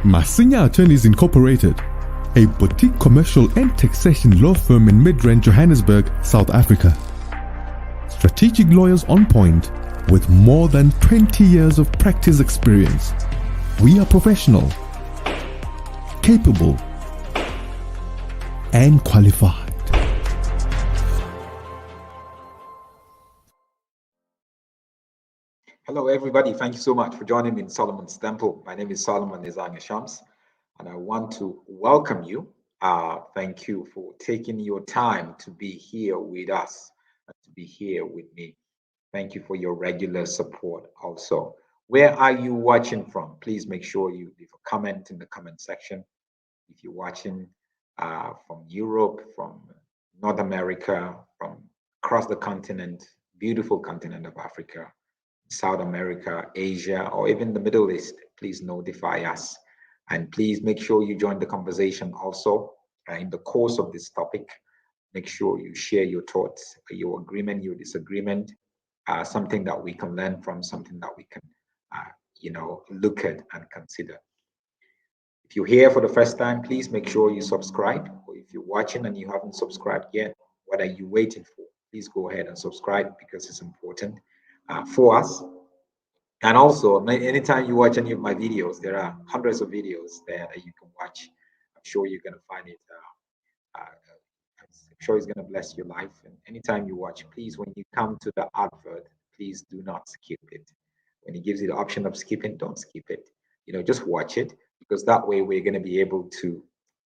Masinya Attorneys Incorporated, a boutique commercial and taxation law firm in Midrand, Johannesburg, South Africa. Strategic lawyers on point with more than 20 years of practice experience. We are professional, capable, and qualified. Hello, everybody. Thank you so much for joining me in Solomon's Temple. My name is Solomon Nizanga Shams, and I want to welcome you. Thank you for taking your time to be here with us, to be here with me. Thank you for your regular support also. Where are you watching from? Please make sure you leave a comment in the comment section. If you're watching from Europe, from North America, from across the continent, beautiful continent of Africa, South America, Asia, or even the Middle East, please notify us. And please make sure you join the conversation also in the course of this topic. Make sure you share your thoughts, your agreement, your disagreement, something that we can learn from, something that we can, look at and consider. If you're here for the first time, please make sure you subscribe. Or if you're watching and you haven't subscribed yet, what are you waiting for? Please go ahead and subscribe because it's important for us. And also, anytime you watch any of my videos, there are hundreds of videos there that you can watch. I'm sure you're going to find it. I'm sure it's going to bless your life. And anytime you watch, please, when you come to the advert, please do not skip it. When it gives you the option of skipping, don't skip it. Just watch it, because that way we're going to be able to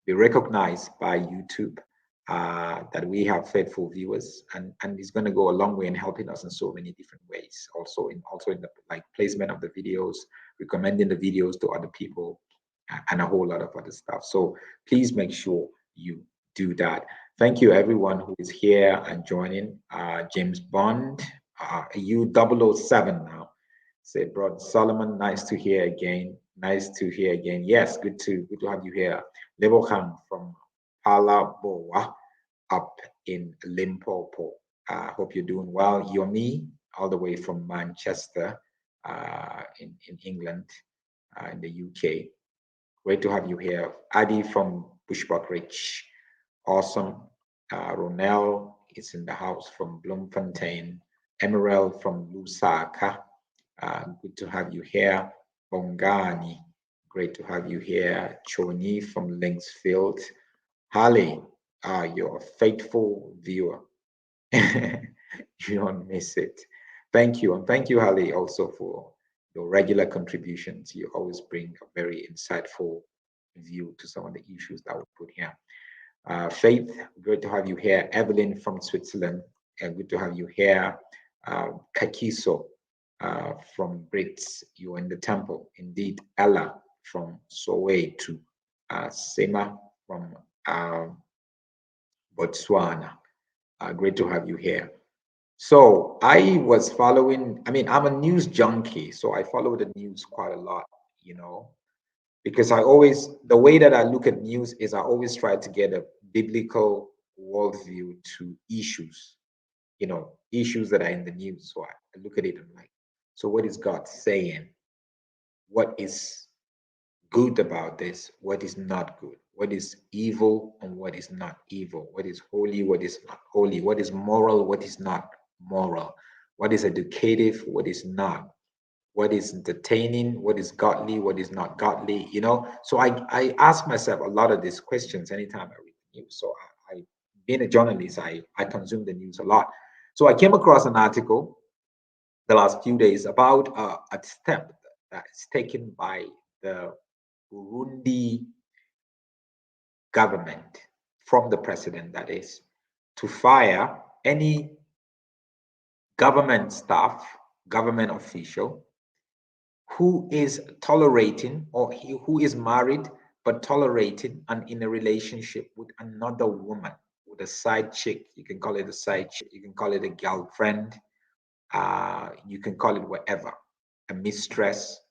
be recognized by YouTube that we have faithful viewers, and it's going to go a long way in helping us in so many different ways. Also in the placement of the videos, recommending the videos to other people, and a whole lot of other stuff. So please make sure you do that. Thank you everyone who is here and joining. James Bond, U007 now. Say, Brother Solomon, nice to hear again. Nice to hear again. Yes, good to have you here. Lebohang from Palaboa up in Limpopo. Hope you're doing well. Yomi, all the way from Manchester in England, in the UK. Great to have you here. Adi from Bushbuck Ridge. Awesome. Ronel is in the house from Bloemfontein. Emerald from Lusaka. Good to have you here. Bongani, great to have you here. Choni from Linksfield. Hali, you're a faithful viewer. You don't miss it. Thank you. And thank you, Hali, also for your regular contributions. You always bring a very insightful view to some of the issues that we put here. Faith, great to have you here. Evelyn from Switzerland, good to have you here. Kakiso from Brits, you're in the temple. Indeed. Ella from Soweto. Sema from Botswana. Great to have you here. So I was following, I'm a news junkie, so I follow the news quite a lot, because the way that I look at news is I always try to get a biblical worldview to issues, issues that are in the news. So I look at it and I'm like, so what is God saying? What is good about this? What is not good? What is evil and what is not evil? What is holy? What is not holy? What is moral? What is not moral? What is educative? What is not? What is entertaining? What is godly? What is not godly? So I ask myself a lot of these questions anytime I read the news. So being a journalist, I consume the news a lot. So I came across an article the last few days about a step that is taken by the Burundi government, from the president, that is, to fire any government staff, government official who is tolerating, or who is married but tolerating and in a relationship with another woman, with a side chick. You can call it a side chick, you can call it a girlfriend, you can call it whatever, a mistress.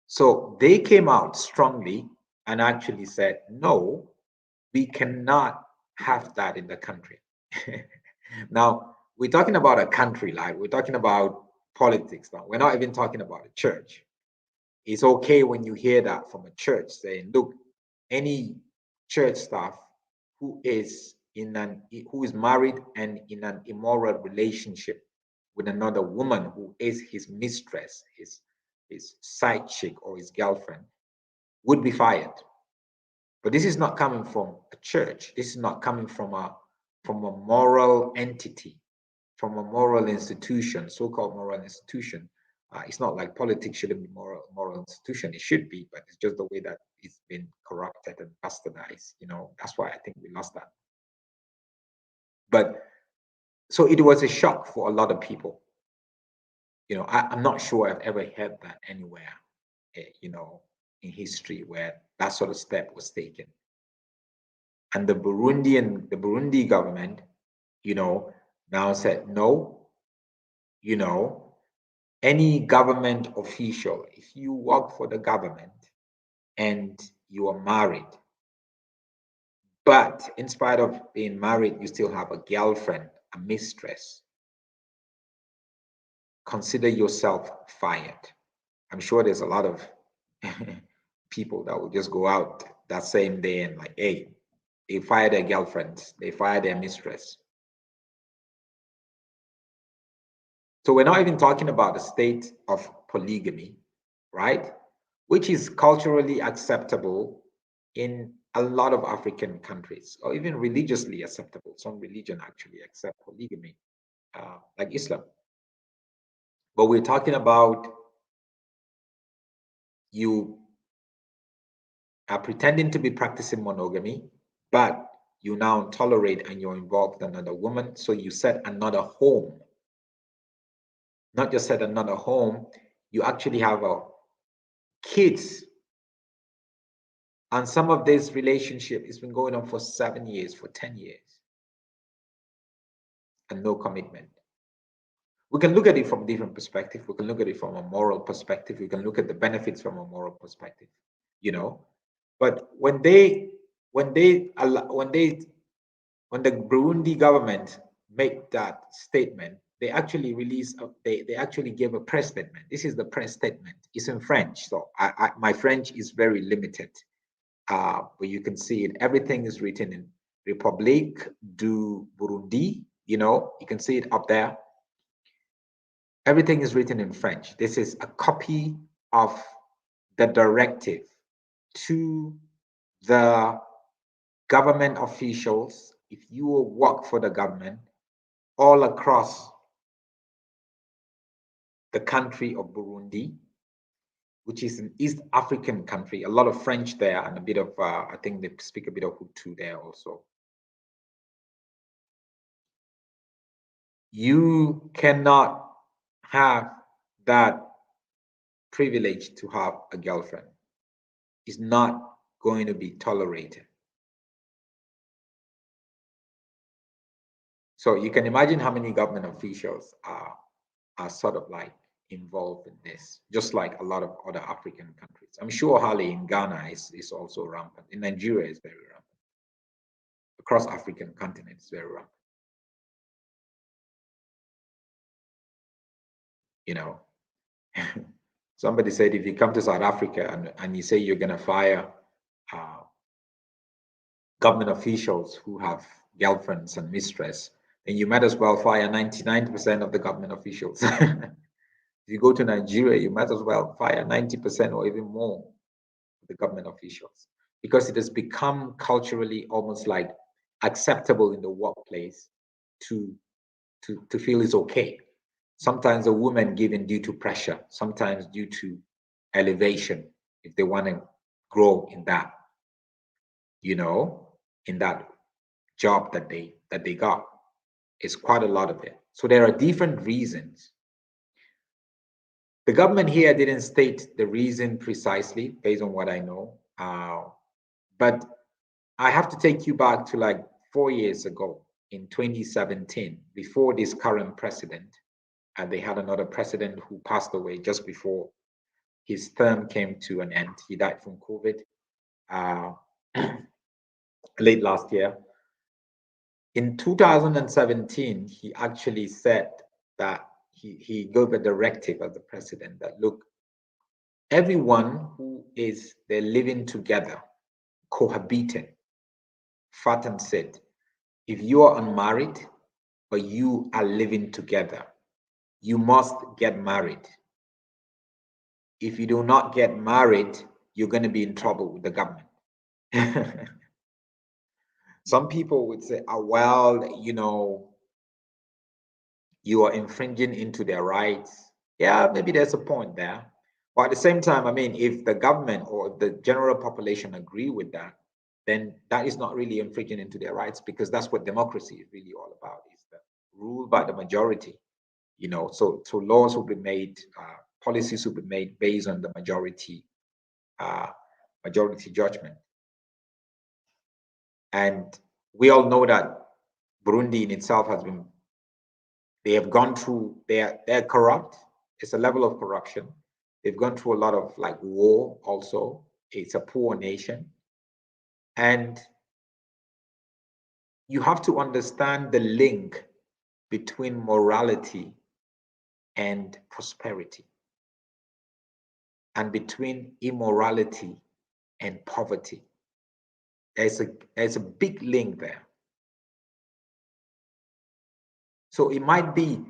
So they came out strongly and actually said, no, we cannot have that in the country. Now, we're talking about a country, like we're talking about politics now. We're not even talking about a church. it's okay when you hear that from a church saying, look, any church staff who is married and in an immoral relationship with another woman who is his mistress, his side chick or his girlfriend, would be fired. But this is not coming from a church. This is not coming from a moral entity, from a moral institution, so-called moral institution. It's not like politics shouldn't be moral institution. It should be, but it's just the way that it's been corrupted and bastardized. That's why I think we lost that. But so it was a shock for a lot of people. I'm not sure I've ever heard that anywhere, in history where that sort of step was taken. And the Burundi government, now said, no, any government official, if you work for the government and you are married, but in spite of being married, you still have a girlfriend, a mistress, consider yourself fired. I'm sure there's a lot of people that will just go out that same day and like, hey, they fire their girlfriends, they fire their mistress. So we're not even talking about the state of polygamy, right? Which is culturally acceptable in a lot of African countries, or even religiously acceptable. Some religion actually accept polygamy, like Islam. But we're talking about you are pretending to be practicing monogamy, but you now tolerate and you're involved with another woman, so you set another home. Not just set another home, you actually have kids. And some of this relationship has been going on for 7 years, for 10 years, and no commitment. We can look at it from a different perspective. We can look at it from a moral perspective. We can look at the benefits from a moral perspective, But when the Burundi government made that statement, they actually they actually gave a press statement. This is the press statement. It's in French, so my French is very limited. But you can see it. Everything is written in République du Burundi. You can see it up there. Everything is written in French. This is a copy of the directive to the government officials. If you work for the government all across the country of Burundi, which is an East African country, a lot of French there, and a bit of, I think they speak a bit of Hutu there also. You cannot have that privilege to have a girlfriend. It's not going to be tolerated. So you can imagine how many government officials are sort of like involved in this, just like a lot of other African countries. I'm sure Hali in Ghana is also rampant. In Nigeria, it's very rampant. Across African continent, it's very rampant. Somebody said if you come to South Africa and you say you're going to fire government officials who have girlfriends and mistress, then you might as well fire 99% of the government officials. If you go to Nigeria, you might as well fire 90% or even more of the government officials, because it has become culturally almost like acceptable in the workplace to feel it's okay. Sometimes a woman given due to pressure, sometimes due to elevation, if they want to grow in that, in that job that they got. It's quite a lot of it. So there are different reasons. The government here didn't state the reason precisely based on what I know. But I have to take you back to like 4 years ago in 2017, before this current president. And they had another president who passed away just before his term came to an end. He died from COVID late last year. In 2017, he actually said that he gave a directive as the president that, look, everyone who is they're living together, cohabiting, Fatan said, if you are unmarried but you are living together, you must get married. If you do not get married, you're going to be in trouble with the government. Some people would say, oh, well, you are infringing into their rights. Yeah, maybe there's a point there. But at the same time, I mean, if the government or the general population agree with that, then that is not really infringing into their rights, because that's what democracy is really all about, is the rule by the majority. So laws will be made, policies will be made based on the majority judgment. And we all know that Burundi in itself they have gone through, they're corrupt. It's a level of corruption. They've gone through a lot of like war also. It's a poor nation. And you have to understand the link between morality and prosperity, and between immorality and poverty. There's a big link there. So it might be,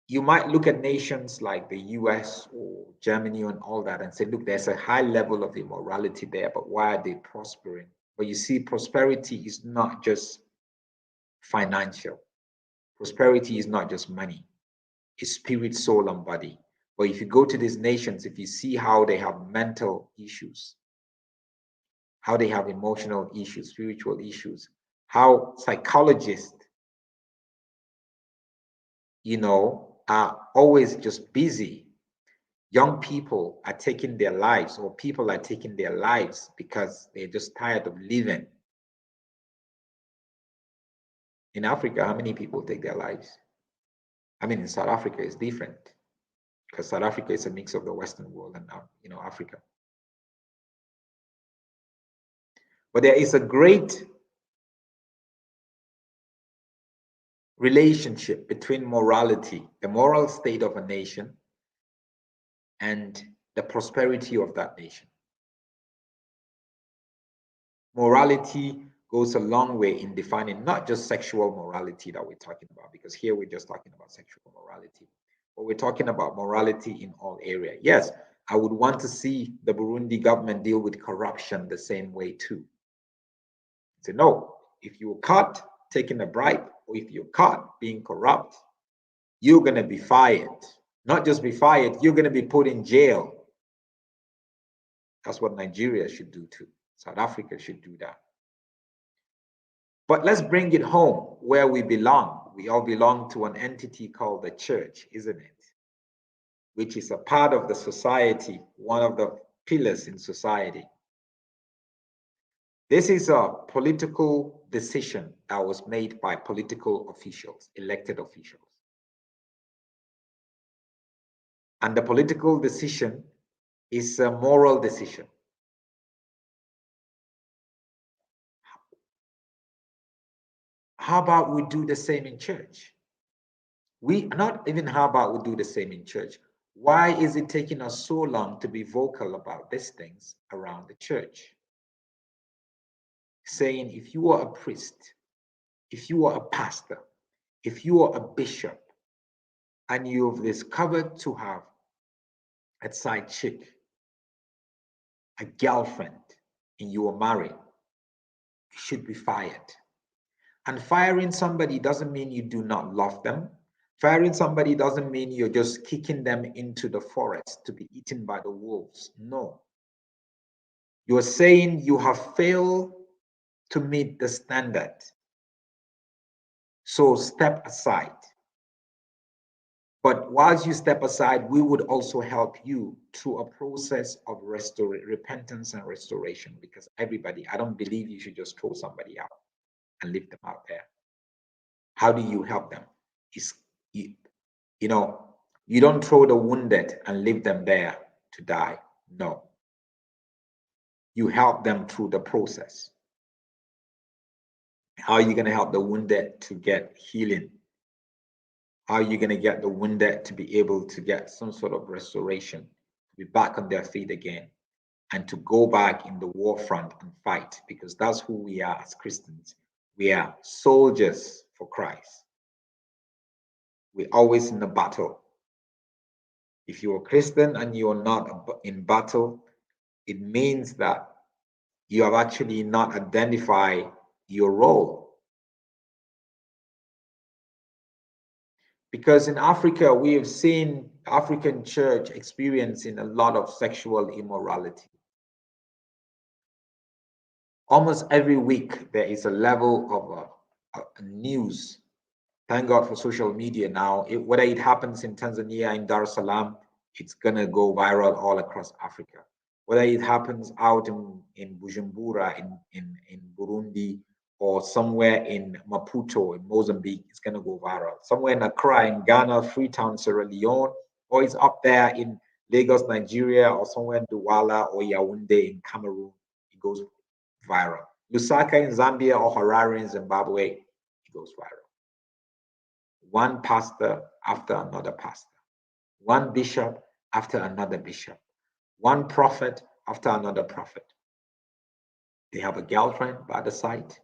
you might look at nations like the US or Germany and all that and say, look, there's a high level of immorality there, but why are they prospering? But you see, prosperity is not just financial. Prosperity is not just money. It's spirit, soul, and body. But if you go to these nations, if you see how they have mental issues, how they have emotional issues, spiritual issues, how psychologists, are always just busy. Young people are taking their lives, or people are taking their lives because they're just tired of living. In Africa, how many people take their lives? I mean, in South Africa, it's different, because South Africa is a mix of the Western world and Africa. But there is a great relationship between morality, the moral state of a nation, and the prosperity of that nation. Morality goes a long way in defining not just sexual morality that we're talking about, because here we're just talking about sexual morality, but we're talking about morality in all areas. Yes, I would want to see the Burundi government deal with corruption the same way too. So no, if you're caught taking a bribe, or if you're caught being corrupt, you're going to be fired. Not just be fired, you're going to be put in jail. That's what Nigeria should do too. South Africa should do that. But let's bring it home where we belong. We all belong to an entity called the church, isn't it? Which is a part of the society, one of the pillars in society. This is a political decision that was made by political officials, elected officials. And the political decision is a moral decision. How about we do the same in church? Not even how about we do the same in church. Why is it taking us so long to be vocal about these things around the church? Saying, if you are a priest, if you are a pastor, if you are a bishop, and you've discovered to have a side chick, a girlfriend, and you are married, you should be fired. And firing somebody doesn't mean you do not love them. Firing somebody doesn't mean you're just kicking them into the forest to be eaten by the wolves. No. You're saying you have failed to meet the standard. So step aside. But whilst you step aside, we would also help you through a process of repentance and restoration, because I don't believe you should just throw somebody out and leave them out there. How do you help them? You don't throw the wounded and leave them there to die. No. You help them through the process. How are you going to help the wounded to get healing? How are you going to get the wounded to be able to get some sort of restoration to be back on their feet again, and to go back in the war front and fight, because that's who we are as Christians. We are soldiers for Christ. We're always in a battle. If you're a Christian and you're not in battle, it means that you have actually not identified your role. Because in Africa, we have seen African church experiencing a lot of sexual immorality. Almost every week, there is a level of news. Thank God for social media now. Whether it happens in Tanzania, in Dar es Salaam, it's going to go viral all across Africa. Whether it happens out in Bujumbura, in Burundi, or somewhere in Maputo, in Mozambique, it's going to go viral. Somewhere in Accra, in Ghana, Freetown, Sierra Leone, or it's up there in Lagos, Nigeria, or somewhere in Douala or Yaoundé in Cameroon, it goes viral. Lusaka in Zambia or Harare in Zimbabwe, it goes viral. One pastor after another pastor, one bishop after another bishop, one prophet after another prophet. They have a girlfriend by the side,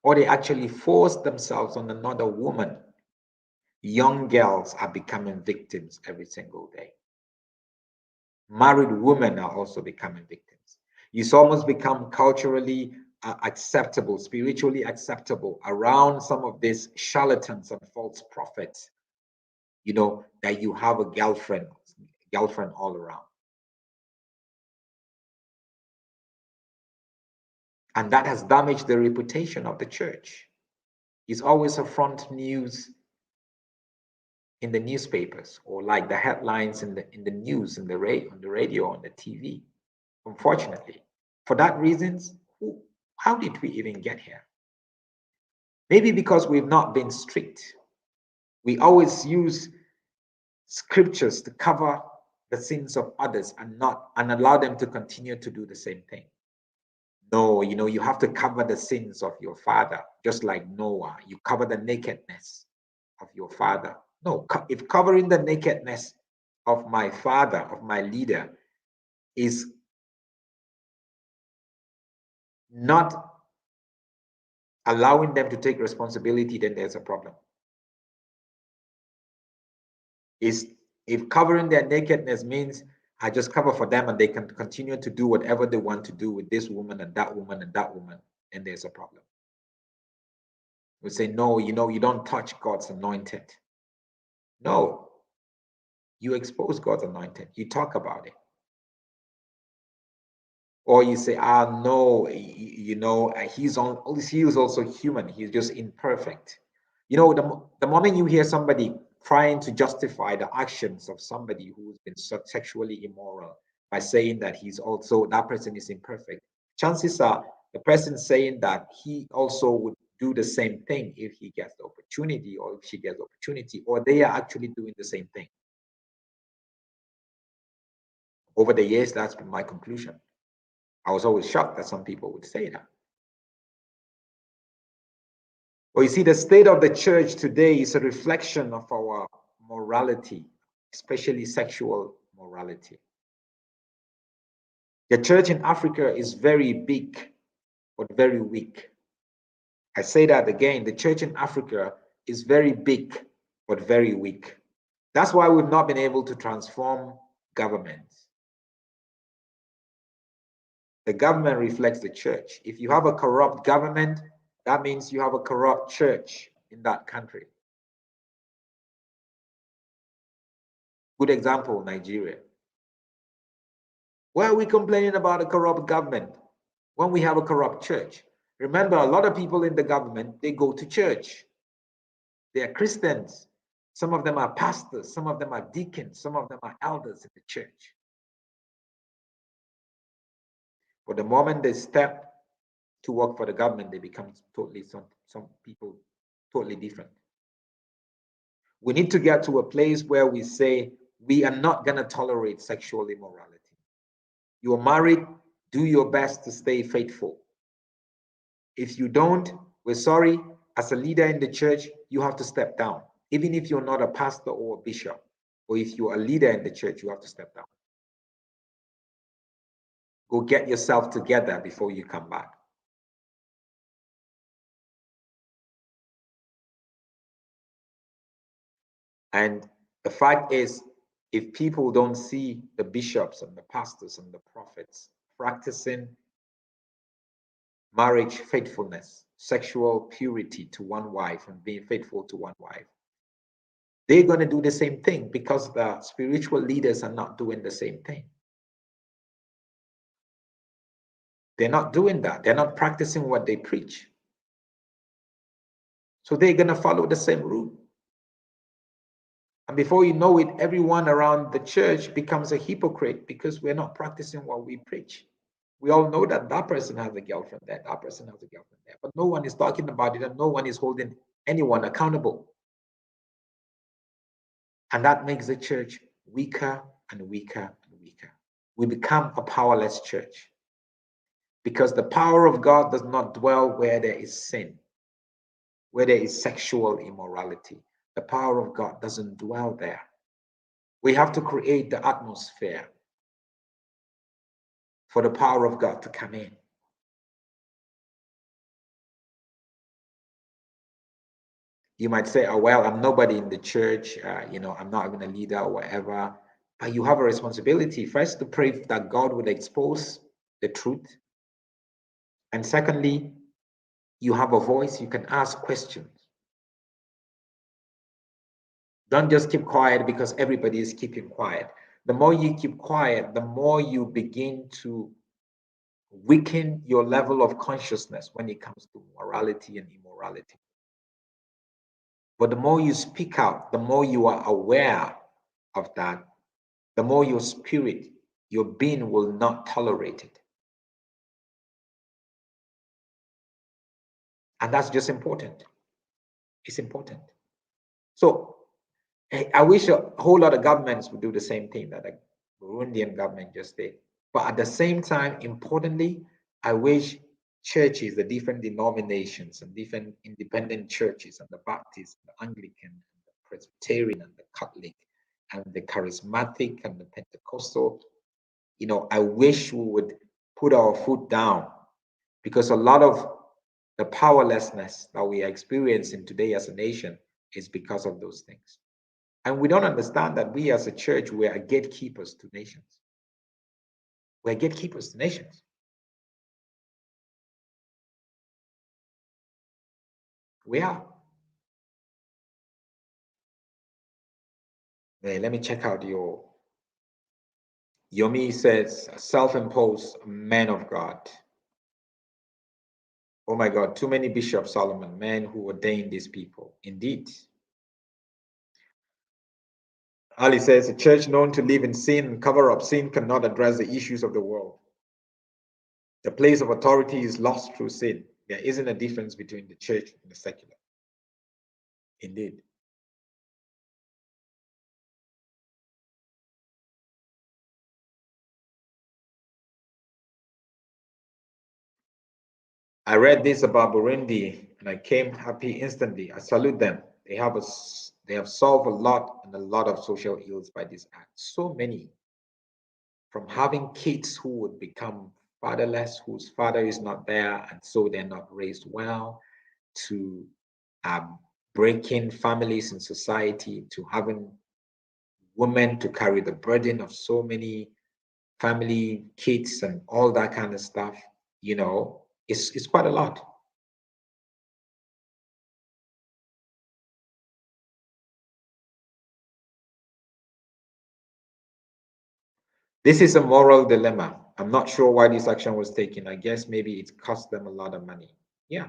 or they actually force themselves on another woman. Young girls are becoming victims every single day. Married women are also becoming victims. It's almost become culturally acceptable, spiritually acceptable around some of these charlatans and false prophets, that you have a girlfriend all around. And that has damaged the reputation of the church. It's always a front news in the newspapers, or like the headlines in the news, on the radio, on the TV. Unfortunately, for that reasons, how did we even get here? Maybe because we've not been strict. We always use scriptures to cover the sins of others and allow them to continue to do the same thing. No, you have to cover the sins of your father, just like Noah. You cover the nakedness of your father. No, if covering the nakedness of my father, of my leader, is not allowing them to take responsibility, then there's a problem. If covering their nakedness means I just cover for them and they can continue to do whatever they want to do with this woman and that woman and that woman, then there's a problem. We say, no, you don't touch God's anointed. No, you expose God's anointed. You talk about it. Or you say, no, he's also human. He's just imperfect. The moment you hear somebody trying to justify the actions of somebody who's been sexually immoral by saying that that person is imperfect, chances are the person saying that he also would do the same thing if he gets the opportunity, or if she gets the opportunity, or they are actually doing the same thing. Over the years, that's been my conclusion. I was always shocked that some people would say that. Well, you see, the state of the church today is a reflection of our morality, especially sexual morality. The church in Africa is very big, but very weak. I say that again, the church in Africa is very big, but very weak. That's why we've not been able to transform governments. The government reflects the church. If you have a corrupt government, that means you have a corrupt church in that country. Good example, Nigeria. Why are we complaining about a corrupt government when we have a corrupt church? Remember, a lot of people in the government, they go to church. They are Christians. Some of them are pastors. Some of them are deacons. Some of them are elders in the church. But the moment they step to work for the government, they become some people totally different. We need to get to a place where we say, we are not going to tolerate sexual immorality. You are married, do your best to stay faithful. If you don't, we're sorry, as a leader in the church, you have to step down. Even if you're not a pastor or a bishop, or if you're a leader in the church, you have to step down. Go get yourself together before you come back. And the fact is, if people don't see the bishops and the pastors and the prophets practicing marriage faithfulness, sexual purity to one wife and being faithful to one wife, they're going to do the same thing because the spiritual leaders are not doing the same thing. They're not doing that. They're not practicing what they preach. So they're going to follow the same route. And before you know it, everyone around the church becomes a hypocrite because we're not practicing what we preach. We all know that that person has a girlfriend there, that person has a girlfriend there, but no one is talking about it and no one is holding anyone accountable. And that makes the church weaker and weaker and weaker. We become a powerless church because the power of God does not dwell where there is sin, where there is sexual immorality. The power of God doesn't dwell there. We have to create the atmosphere for the power of God to come in. You might say, oh, well, I'm nobody in the church, I'm not even a leader or whatever. But you have a responsibility, first, to pray that God would expose the truth. And secondly, you have a voice, you can ask questions. Don't just keep quiet because everybody is keeping quiet. The more you keep quiet, the more you begin to weaken your level of consciousness when it comes to morality and immorality. But the more you speak out, the more you are aware of that, the more your spirit, your being will not tolerate it. And that's just important. It's important. So I wish a whole lot of governments would do the same thing that the Burundian government just did. But at the same time, importantly, I wish churches, the different denominations and different independent churches, and the Baptist, the Anglican, the Presbyterian, and the Catholic, and the Charismatic, and the Pentecostal, I wish we would put our foot down, because a lot of the powerlessness that we are experiencing today as a nation is because of those things. And we don't understand that we as a church, we are gatekeepers to nations. We're gatekeepers to nations. We are. Let me check out your Yomi says, self-imposed man of God. Oh my God, too many bishops, Solomon, men who ordain these people. Indeed. Ali says, a church known to live in sin and cover up sin cannot address the issues of the world. The place of authority is lost through sin. There isn't a difference between the church and the secular. Indeed. I read this about Burundi and I came happy instantly. I salute them. They have solved a lot and a lot of social ills by this act. So many, from having kids who would become fatherless, whose father is not there, and so they're not raised well, to breaking families in society, to having women to carry the burden of so many family, kids, and all that kind of stuff. It's quite a lot. This is a moral dilemma. I'm not sure why this action was taken. I guess maybe it cost them a lot of money. Yeah.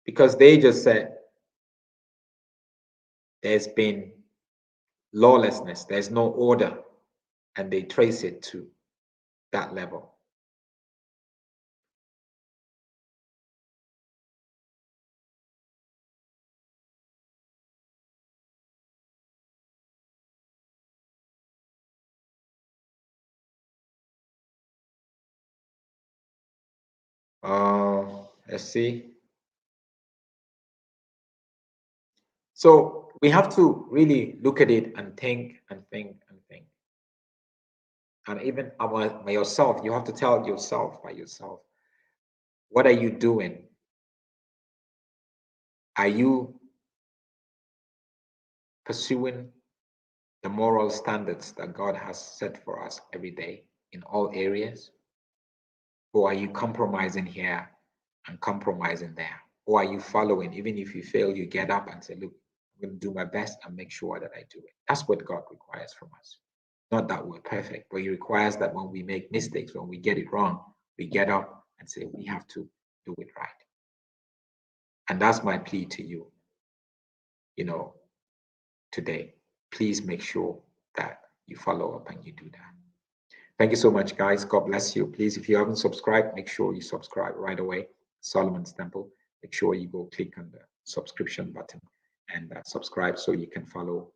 Because they just said there's been lawlessness, there's no order, and they trace it to that level. Let's see. So we have to really look at it and think and think and think. And even by yourself, you have to tell yourself by yourself, what are you doing? Are you pursuing the moral standards that God has set for us every day in all areas? Or are you compromising here and compromising there? Or are you following? Even if you fail, you get up and say, look, I'm going to do my best and make sure that I do it. That's what God requires from us. Not that we're perfect, but He requires that when we make mistakes, when we get it wrong, we get up and say, we have to do it right. And that's my plea to you, today. Please make sure that you follow up and you do that. Thank you so much, guys. God bless you. Please, if you haven't subscribed, make sure you subscribe right away. Solomon's Temple. Make sure you go click on the subscription button and subscribe so you can follow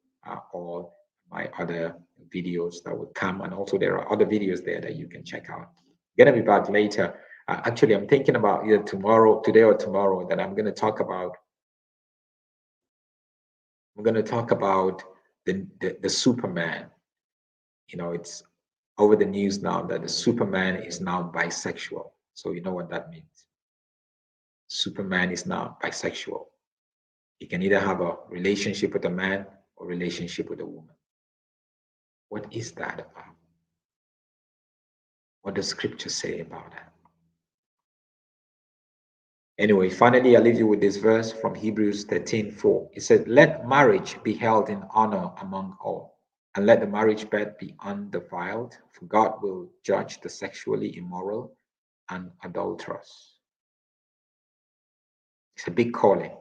all my other videos that will come. And also there are other videos there that you can check out. I'm going to be back later. Actually, I'm thinking about either today or tomorrow, that I'm going to talk about the Superman. It's over the news now that the Superman is now bisexual. So you know what that means. Superman is now bisexual. He can either have a relationship with a man or relationship with a woman. What is that about? What does Scripture say about that? Anyway, finally, I'll leave you with this verse from Hebrews 13:4. It said, let marriage be held in honor among all, and let the marriage bed be undefiled, for God will judge the sexually immoral and adulterous. It's a big calling.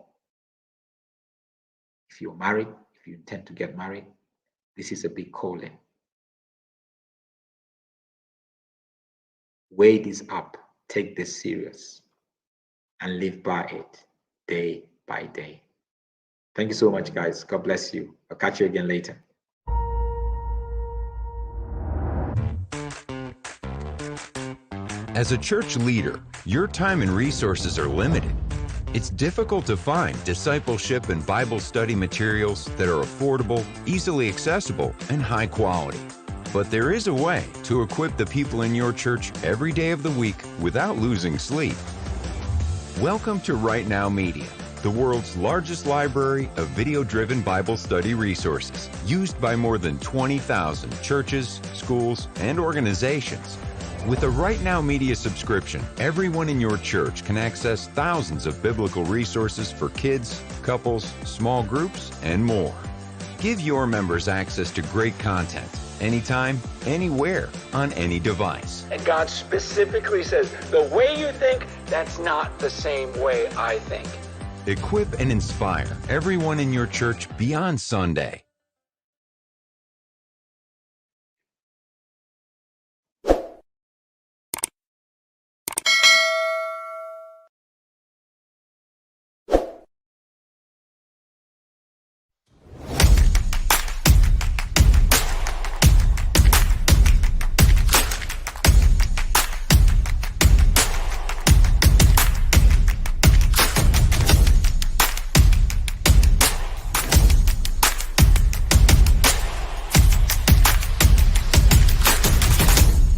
If you're married, if you intend to get married, this is a big calling. Weigh this up, take this serious, and live by it day by day. Thank you so much, guys. God bless you. I'll catch you again later. As a church leader, your time and resources are limited. It's difficult to find discipleship and Bible study materials that are affordable, easily accessible, and high quality. But there is a way to equip the people in your church every day of the week without losing sleep. Welcome to Right Now Media, the world's largest library of video-driven Bible study resources, used by more than 20,000 churches, schools, and organizations. With a Right Now Media subscription, everyone in your church can access thousands of biblical resources for kids, couples, small groups, and more. Give your members access to great content, anytime, anywhere, on any device. And God specifically says, the way you think, that's not the same way I think. Equip and inspire everyone in your church beyond Sunday